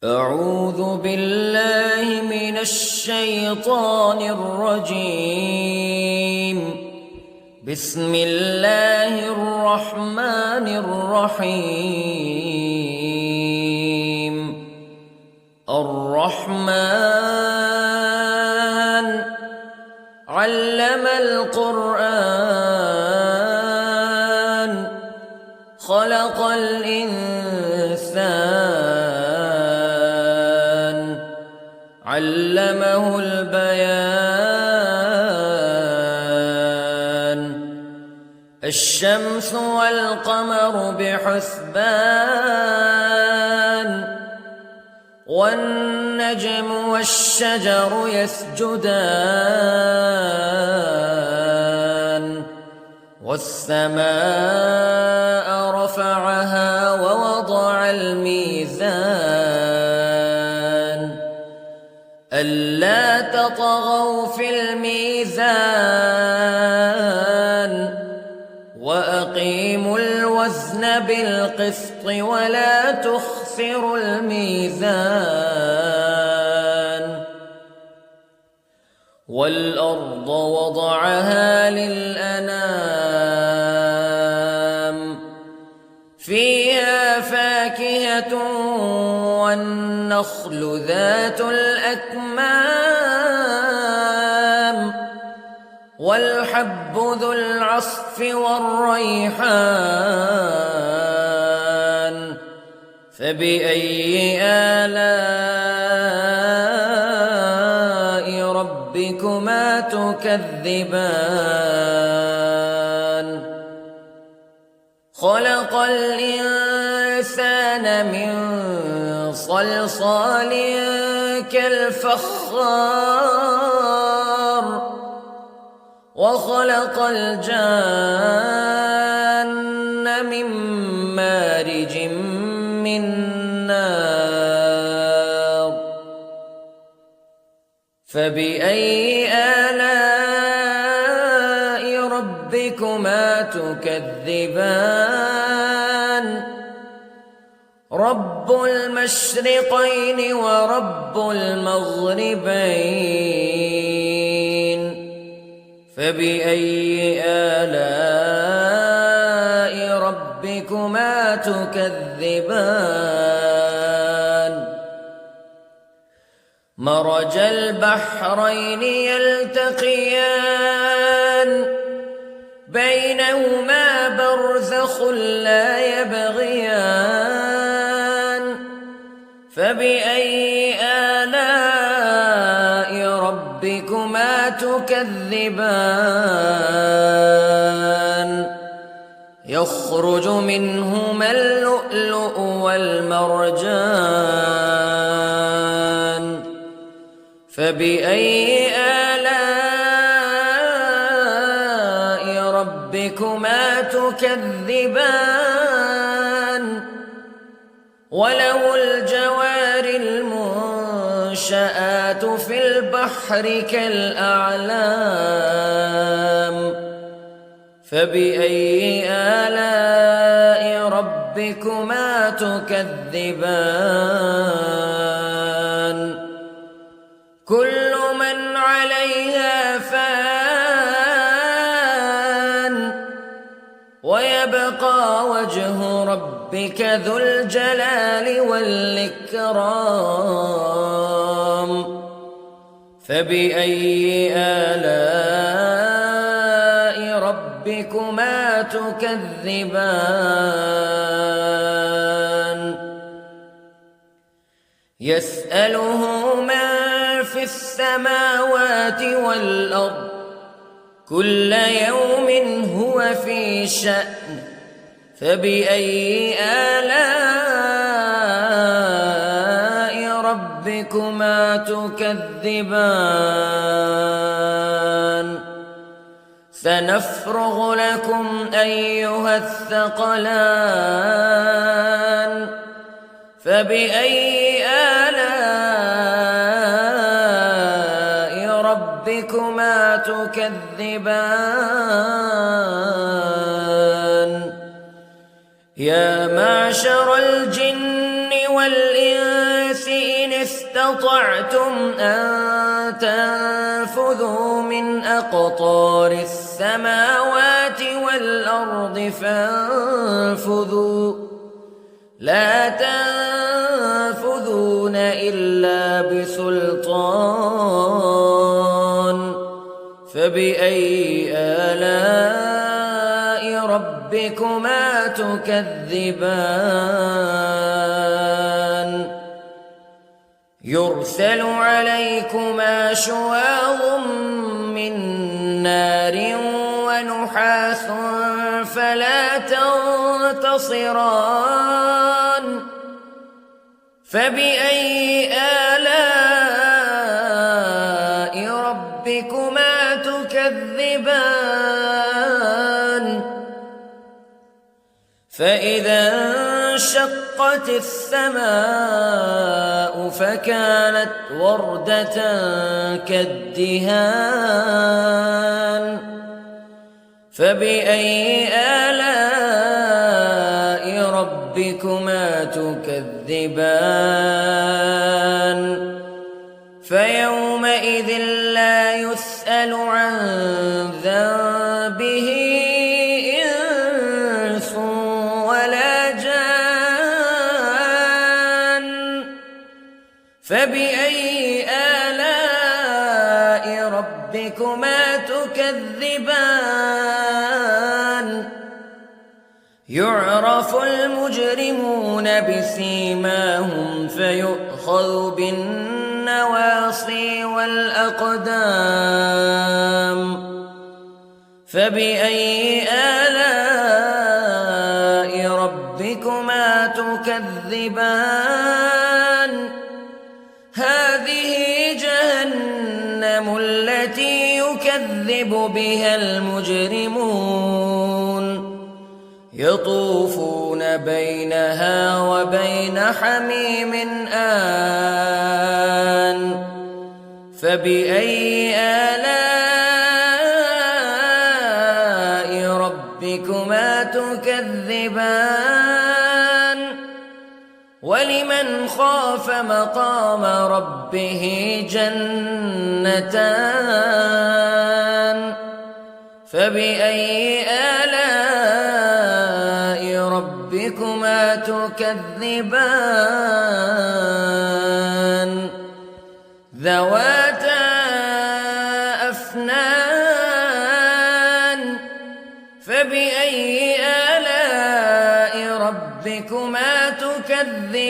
أعوذ بالله من الشيطان الرجيم. بسم الله الرحمن الرحيم. الرحمن علم القرآن خلق الإنسان علمه البيان. الشمس والقمر بحسبان والنجم والشجر يسجدان والسماء رفعها ووضع الميزان ألا تطغوا في الميزان وأقيموا الوزن بالقسط ولا تخسروا الميزان. والأرض وضعها للأنام فيها فاكهة والنخل ذات الأكمام والحب ذو العصف والريحان فبأي آلاء ربكما تكذبان. خلق الإنسان من صلصال كالفخار وخلق الجان من مارج من نار فبأي آلاء ربكما تكذبان. رب المشرقين ورب المغربين فبأي آلاء ربكما تكذبان. مرج البحرين يلتقيان بينهما برزخ لا يبغيان فبأي آلاء ربكما تكذبان. يخرج منهما اللؤلؤ والمرجان فبأي آلاء ربكما تكذبان. وله الجوار المنشآت في البحر كالأعلام فبأي آلاء ربكما تكذبان. كل من عليها فان ويبقى وجه ربك ذو الجلال والإكرام فبأي آلاء ربكما تكذبان. يسأله من في السماوات والأرض كل يوم هو في شأن فبأي آلاء ربكما تكذبان. سنفرغ لكم أيها الثقلان فبأي آلاء ربكما تكذبان. يا معشر الجن والإنس استطعتم أن تنفذوا من أقطار السماوات والأرض فانفذوا لا تنفذون إلا بسلطان فبأي آلاء ربكما تكذبان يرسل عليكما شواظ من نار ونحاس فلا تنتصران فبأي آلاء ربكما تكذبان فإذا انشقت السماء فكانت وردة كالدهان فبأي آلاء ربكما تكذبان فيومئذ لا يسأل عن ذنبه إنس ولا جان فبأي آلاء ربكما تكذبان يعرف المجرمون بسيماهم فيؤخذ بالنواصي والأقدام فبأي آلاء ربكما تكذبان هذه جهنم التي يكذب بها المجرمون يطوفون بينها وبين حميم آن فبأي آلاء ربكما تكذبان ولمن خاف مقام ربه جنتان فبأي آلاء ربكما تكذبان ذواتا أفنان فبأي آلاء ربكما تكذبان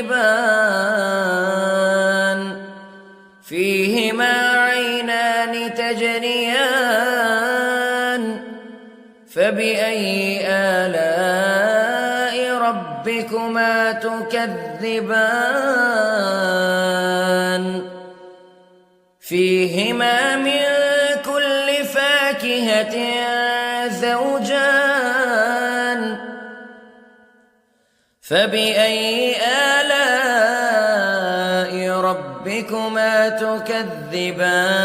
فيهما عينان تجريان فبأي آلاء ربكما تكذبان فيهما من كل فاكهة زوجان فبأي آلاء ربكما تكذبان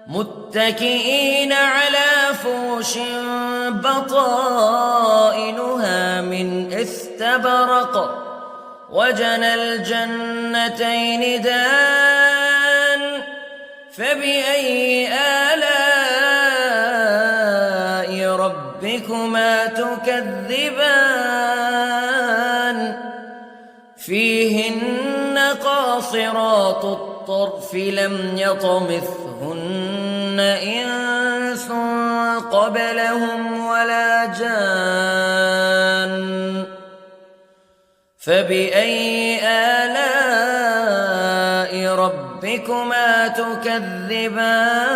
متكئين على فرش بطائنها من استبرق وجنى الجنتين دان فبأي آلاء ربكما تكذبان فيهن قاصرات الطرف لم يطمثهن إنس قبلهم ولا جان فبأي آلاء ربكما تكذبان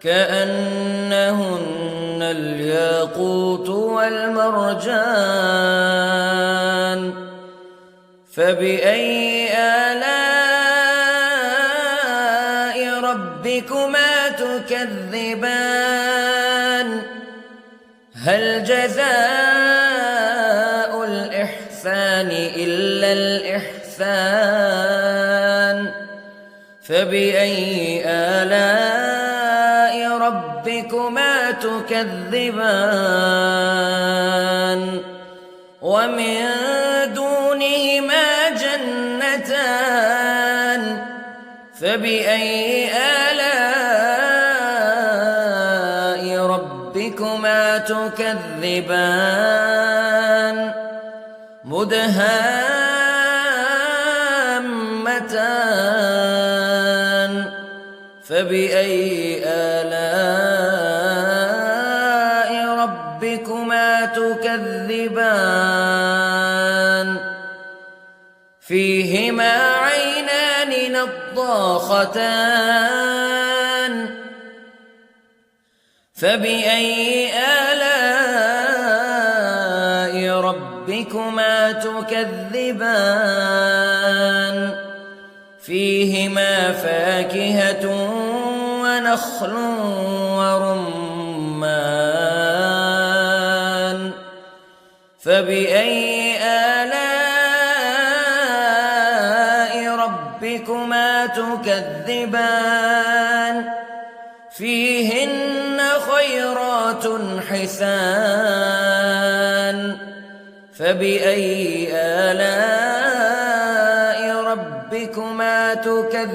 كأنهن الياقوت والمرجان فبأي آلاء ربكما تكذبان هل جزاء الإحسان إلا الإحسان فبأي آلاء ربكما تكذبان ومن دونهما جنتان فبأي آلاء ربكما تكذبان مدهامتان فبأي آلاء ربكما تكذبان فيهما عينان نضاختان فبأي آلاء ربكما تكذبان فيهما فاكهة ونخل ورمان فبأي آلاء ربكما تكذبان فيهن خيرات حسان فبأي آلاء ربكما تكذبان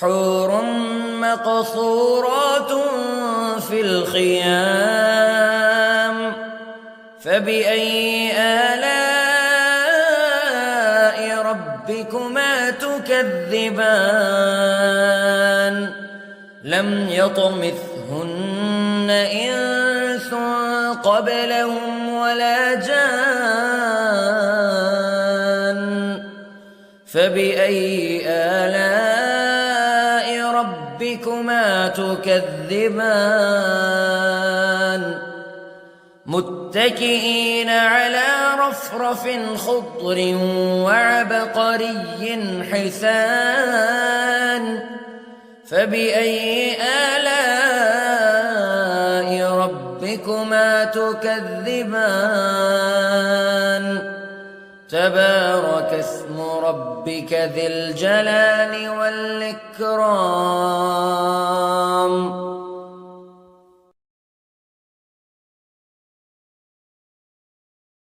حور مقصورات في الخيام فبأي آلاء ربكما تكذبان لم يطمثهن إنس قبلهم ولا جان فبأي آلاء ربكما تكذبان متكئين على رفرف خضر وعبقري حسان فبأي آلاء ربكما تكذبان تبارك اسم ربك ذي الجلال والإكرام